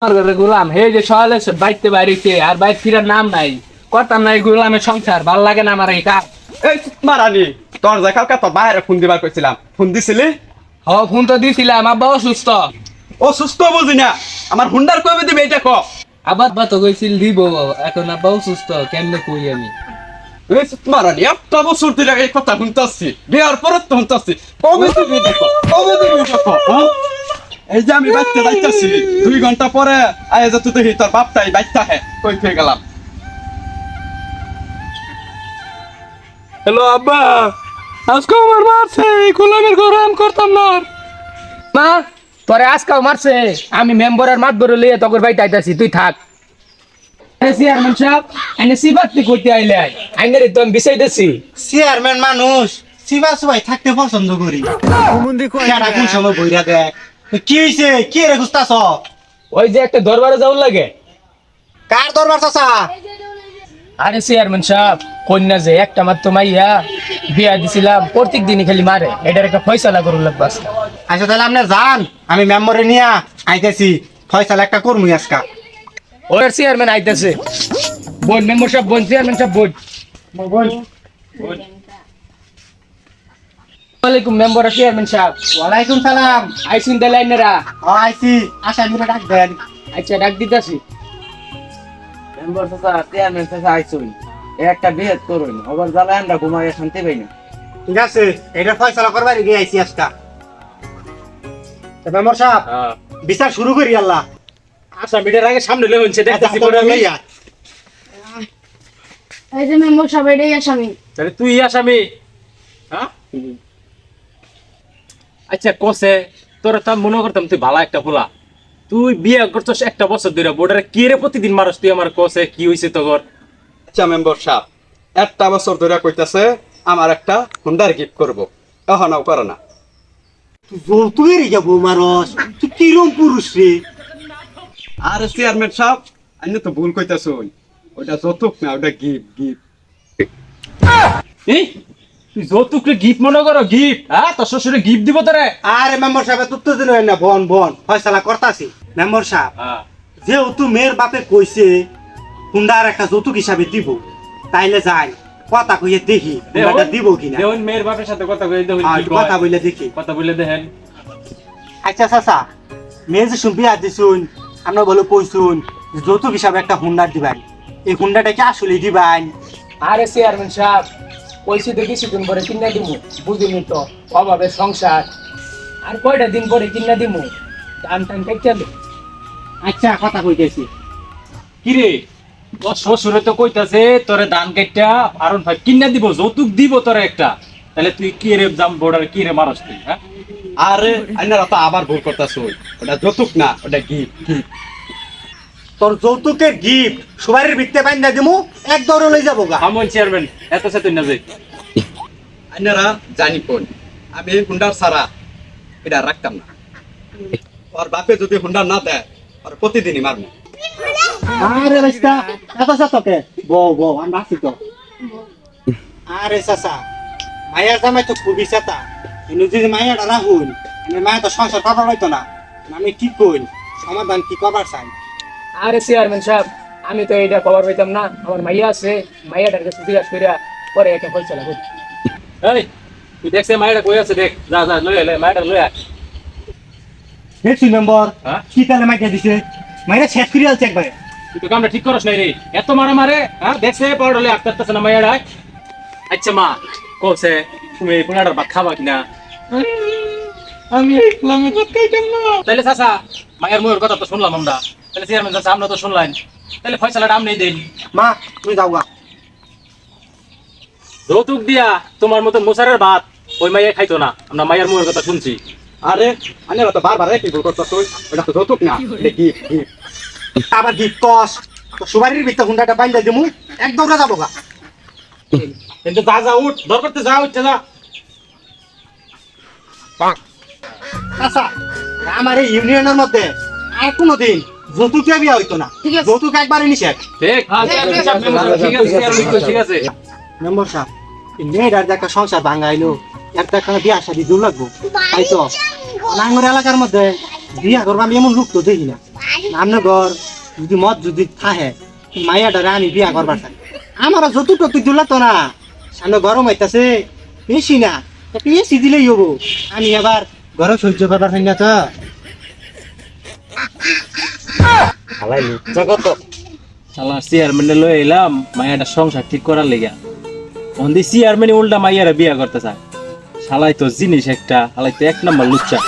গোলাম হে যে সকালে বাইতে বাড়িতে আর বাইর ফিরার নাম নাই করতাম না এই গোলামের সংসার ভাল লাগে না আমার এই কাজ। এই মারানি তোর কালকে তোর বাইরে ফোন দিবার কইছিলাম, ফোন দিছিলি? ফোন তো দিছিলাম, আব্বা অসুস্থ। ও সুস্থ বুঝি না, আমার হুন্ডার কবে দিবে এটা ক। আবার বা তো কইছিল দিব, এখন আব্বা অসুস্থ, কেমনে কই আমি? এই মারানি একটা বছর ধরে এই কথা শুনতাছি, বিয়ার পরে তো শুনতাছি, কবে দিবি এটা ক, কবে দিবি এটা ক, হ্যাঁ? এই যে আমি বাইতে যাইতাছি 2 ঘন্টা পরে আয় যা তুই দেখি তোর বাপটাই বাইতে হে কই ফের গেলাম। হ্যালো আব্বা, আজকে আমার মারছে, গোলামের ঘর আম করতাম না। মা তোরে আজকাল মারছে, আমি মেম্বারের মাত বড় লিয়ে তোর বাইতে আইতাছি, তুই থাক। চেয়ারম্যান সাহেব এনে সিবাতি করতে আইলে আইনের তো আমি বিষাইতেছি। চেয়ারম্যান মানুষ সিবা সবাই থাকতে পছন্দ করি। সারা কোন সময় বইরা দেখ কি হইছে, কি রে গুস্তাছ? ওই যে একটা দরবারে যাওয়ার লাগে। কার দরবার চাচা? আরে চেয়ারম্যান সাহেব, কন্যা যে একটা মাত্র মাইয়া বিয়া দিছিলাম, প্রত্যেক দিনই খালি মারে, এটার একটা ফয়সালা করুন লাগবে আজকে। আচ্ছা তাহলে আপনি যান, আমি মেম্বরে নিয়া আইতেছি, ফয়সালা একটা করমু আজকা। ওর চেয়ারম্যান আইতেছে। বোন মেম্বার সাহেব, বোন চেয়ারম্যান সাহেব, বোন ওয়ালাইকুম মেম্বার চেয়ারম্যান সাহেব। ওয়ালাইকুম সালাম। আইসুন তাহলে আইনারা। আইছি, আশা মিরা ডাক দেন। আচ্ছা ডাক দিতেছি। মেম্বার চাচা, চেয়ারম্যান চাচা আইসুন, একটা বিহেদ করুন, আবার জ্বালায় আমরা ঘুমাইয়া শান্তি পাই না। ঠিক আছে, এটা ফয়সালা করবার গিয়ে আইছি আজকা। তো মেম্বার সাহেব বিচার শুরু করি আল্লাহ। আচ্ছা মিটার আগে সামনে লেগেছে দেখতেছি আচ্ছা, পরে আমি। লইয়া। এই যে মেম্বার সবাই এটাই আসামি। তাহলে তুই আসামি? হ্যাঁ আচ্ছা কোসে তোর তো মনে করতাম তুই ভালো একটা পোলা, তুই বিয়ে করছস একটা বছর ধরে, বোর্ডারে কি রে প্রতিদিন মারস তুই? আমার কোসে কি হইছে তোর? আচ্ছা মেম্বার সাহেব, একটা বছর ধরে কইতাছে আমার একটা হুন্ডার গিফট করব, এখনও করে না। তুই যৌতুকের যাবো মারস, তুই কিরম পুরুষ রে? আর চেয়ারম্যান সাহেব আমি তো ভুল কইতাছো, ওটা যৌতুক না, ওটা গিফট গিফট। এই তুই যৌতুকরে গিফট মনে করো? গিফট? হ্যাঁ তোর শ্বশুরে গিফট দিব তোরে? আরে মেম্বার সাহেব তুই তো দিন না, বন বন ফয়সালা করতাছি। মেম্বার সাহেব যেহেতু মেয়ের বাপে কইছে হুন্ডার একটা যৌতুক হিসাবে দিব, তাইলে যাই কথা কইয়ে দেখি হুন্ডাটা দিব কিনা। দেউন মেয়ের বাপের সাথে কথা কই দেউন, আর কথা বলে দেখি। কথা বলে দেখেন। আচ্ছা চাচা, মেয়ে যে শুনবি আজ দিছুন, আমরা বলে কইছুন যে যৌতুক হিসাবে একটা হুন্ডা দিবেন, এই হুন্ডাটা কি আসলে দিবেন? আরে চেয়ারম্যান সাহেব কইছি তো কিছুদিন পরে কিনা দিমু, বুঝিনি তো অভাবে সংসার, আর কয়টা দিন পরে কিনা দিমু, টান টান কেটে। আচ্ছা কথা কইতেছি। কিরে তোর শ্বশুরে তো কইতাছে তোরে ধান কেটটা আরন ভাই কিনা দিব, যৌতুক দিব তোরে একটা, তাহলে তুই কি রে জাম বোর্ডার কি রে মারস তুই? হ্যাঁ আরে আইনারা তো আবার ভুল করতাছো, ওটা যৌতুক না, ওটা গিফট গিফট। তোর যৌতুকের গিফট সুবারির ভিত্তে বাইন্দা দিমু, এক দৌড়ে লই যাবো গা। আমন চেয়ারম্যান এত সে তুই না যাই। আইনারা জানি কোন আমি হুন্ডার ছাড়া এটা রাখতাম না, ওর বাপে যদি হুন্ডার না দেয় আর প্রতিদিনই মারবো। আরে রাস্তা এত সাথে বউ বউ আমরা আছি তো। আরে চাচা, মায়ের জামাই তো খুবই চেতা, কিন্তু যদি মায়ের রাহুল মায়ের তো সংসার কথা হইতো না। আমি কি কই, সমাধান কি করবার চাই? আরে চেয়ারম্যান সাহেব আমি তো এইটা খবর পাইতাম না, আমার মাইয়া আছে, মাইয়াটার কাছে জিজ্ঞাসা করিয়া পরে একটা ফয়সালা করি। এই তুই দেখছে মাইয়াটা কই আছে? দেখ, যা যা লই আয়, মাইয়াটা লই আয়। দেখছি মেম্বার হ্যাঁ? কি তাহলে মাইকে দিছে, মাইরা শেষ করে আলছে একবারে। তুই তো কামটা ঠিক করস নাই রে, এত মারা মারে। হ্যাঁ দেখছে পড়লে আটকাতেছে না মাইয়াটা। আচ্ছা মা কোসে তুমি পুনাটার ভাত খাবা কিনা? আমি ইসলামে ভাত খাইতাম না। তাহলে চাচা মায়ের মুয়ের কথা তো শুনলাম আমরা, তাহলে চেয়ারম্যান চাচা আমরা তো শুনলাম, তাহলে ফয়সালাটা আপনি দেন। মা তুমি যাও গা। যৌতুক দিয়া তোমার মতো মোসারের ভাত ওই মাইয়া খাইতো না, আমরা মায়ের মুয়ের কথা শুনছি। আরে আইনারা তো বারবার একই ভুল করতাছো, ওটা তো যৌতুক না, এটা গিফট গিফট। আবার গিফট কস, তো সুবারির ভিত্তে হুন্ডাটা বাইন্দা দিমু, এক দৌড়ে যাবো গা। কিন্তু যা যা উঠ, দরকার তো যা উঠছে যা। আচ্ছা আমার এই ইউনিয়নের মধ্যে আর কোনোদিন যৌতুকে বিয়া হইতো না, যৌতুক একবারে নিষেধ। ঠিক ঠিক আছে। মেম্বার সাহেব, এই মেয়েটার যে একটা সংসার ভাঙাইলো, একটা একটা বিয়া শাদি দূর লাগবো, তাই তো নাঙ্গর এলাকার মধ্যে বিয়া করবো আমি এমন লোক তো দেখি না। আপনার ঘর যদি মদ যদি থাহে মাইয়াটারে আমি বিয়া করবার চাই আমার যতটুকু দুলা তো না সামনে গরম হইতাছে বেশি না একটা এসি দিলেই হবো আমি আবার গরম সহ্য করবার চাই না তো হালাই জগত শালা চেয়ারম্যানে লই এলাম মাইয়াটা সংসার ঠিক করার লেগা অন্দি চেয়ারম্যানে উল্টা মাইয়ারা বিয়া করতে চায় শালাই তো জিনিস একটা শালাই তো এক নম্বর লুচ্চা